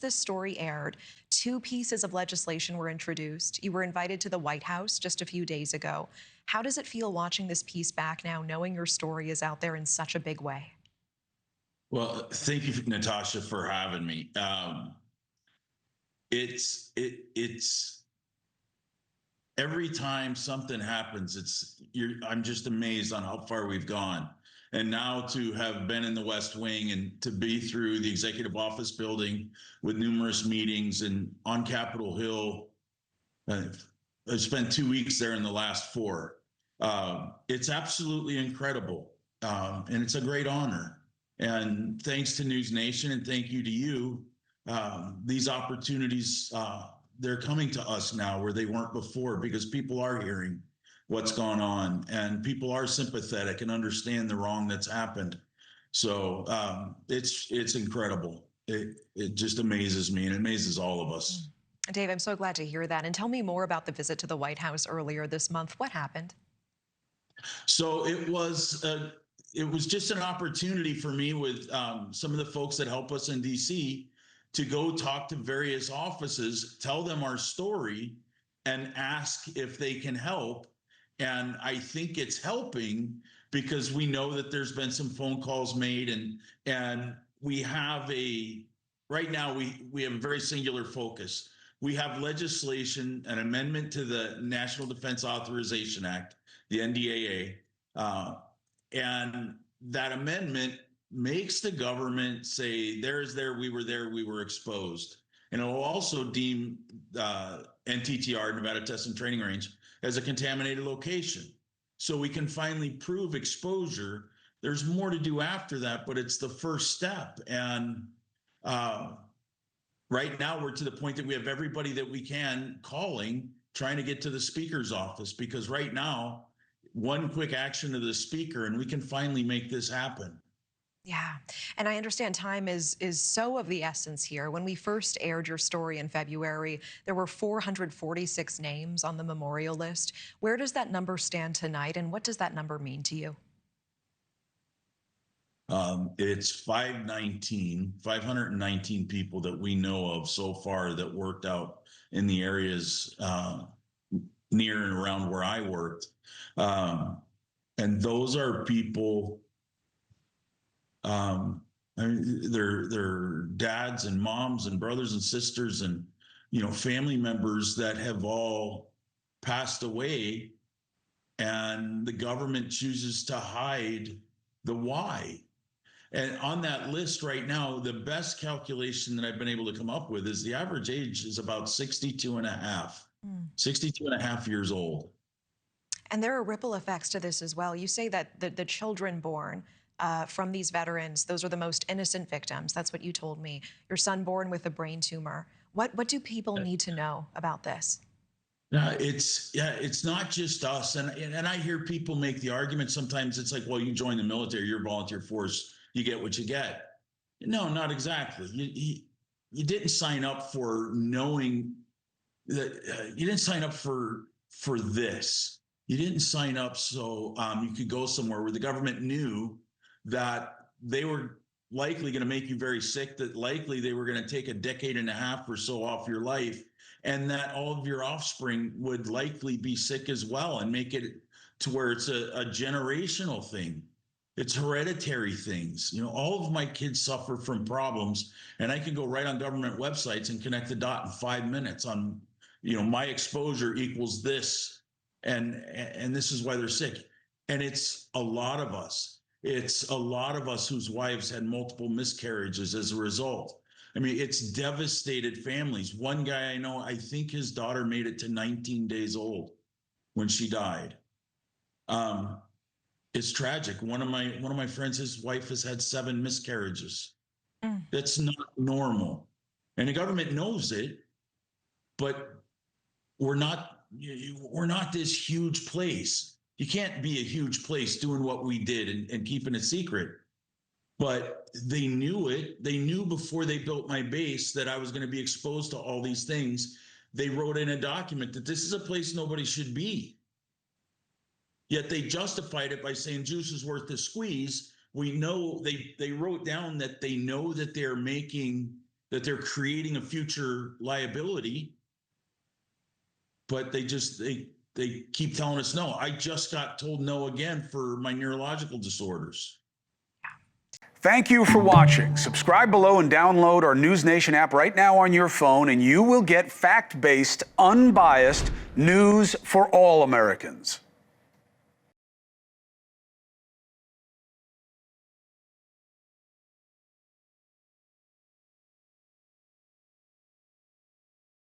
This story aired, two pieces of legislation were introduced. You were invited to the White House just a few days ago. How does it feel watching this piece back now, knowing your story is out there in such a big way? Well, thank you, Natasha, for having me. It's every time something happens, I'm just amazed on how far we've gone. And now to have been in the West Wing and to be through the executive office building with numerous meetings and on Capitol Hill, I've spent 2 weeks there in the last four. It's absolutely incredible, and it's a great honor. And thanks to NewsNation and thank you to you, these opportunities, they're coming to us now where they weren't before, because people are hearing what's gone on and people are sympathetic and understand the wrong that's happened. So it's incredible. It just amazes me and it amazes all of us. Dave, I'm so glad to hear that. And tell me more about the visit to the White House earlier this month. What happened? So it was just an opportunity for me with some of the folks that help us in DC to go talk to various offices, tell them our story, and ask if they can help. And I think it's helping because we know that there's been some phone calls made, and we have right now we have a very singular focus. We have legislation, an amendment to the National Defense Authorization Act, the NDAA, and that amendment makes the government say, we were exposed. And it will also deem NTTR, Nevada Test and Training Range, as a contaminated location. So we can finally prove exposure. There's more to do after that, but it's the first step. And right now we're to the point that we have everybody that we can calling, trying to get to the speaker's office, because right now, one quick action of the speaker and we can finally make this happen. Yeah, and I understand time is so of the essence here. When we first aired your story in February, there were 446 names on the memorial list. Where does that number stand tonight, and what does that number mean to you? It's 519 people that we know of so far that worked out in the areas near and around where I worked. And those are people, they're dads and moms and brothers and sisters and, family members that have all passed away, and the government chooses to hide the why. And on that list right now, the best calculation that I've been able to come up with is the average age is about 62 and a half, 62 and a half years old. And there are ripple effects to this as well. You say that the children born from these veterans, those are the most innocent victims. That's what you told me. Your son born with a brain tumor. What do people need to know about this? It's not just us. And I hear people make the argument sometimes. It's like, well, you join the military, you're a volunteer force, you get what you get. No, not exactly. You didn't sign up for knowing that. You didn't sign up for this. You didn't sign up so you could go somewhere where the government knew that they were likely going to make you very sick, that likely they were going to take a decade and a half or so off your life, and that all of your offspring would likely be sick as well, and make it to where it's a generational thing. It's hereditary things. All of my kids suffer from problems, and I can go right on government websites and connect the dot in 5 minutes on, my exposure equals this. And this is why they're sick. And it's a lot of us. It's a lot of us whose wives had multiple miscarriages as a result. I mean, it's devastated families. One guy I know, I think his daughter made it to 19 days old when she died. It's tragic. One of my friends, his wife has had 7 miscarriages. That's not normal. And the government knows it, but we're not this huge place. You can't be a huge place doing what we did and keeping it secret. But they knew it. They knew before they built my base that I was going to be exposed to all these things. They wrote in a document that this is a place nobody should be. Yet they justified it by saying juice is worth the squeeze. We know they wrote down that they know that they're making that they're creating a future liability, but they keep telling us no. I just got told no again for my neurological disorders. Thank you for watching. Subscribe below and download our NewsNation app right now on your phone, and you will get fact-based, unbiased news for all Americans.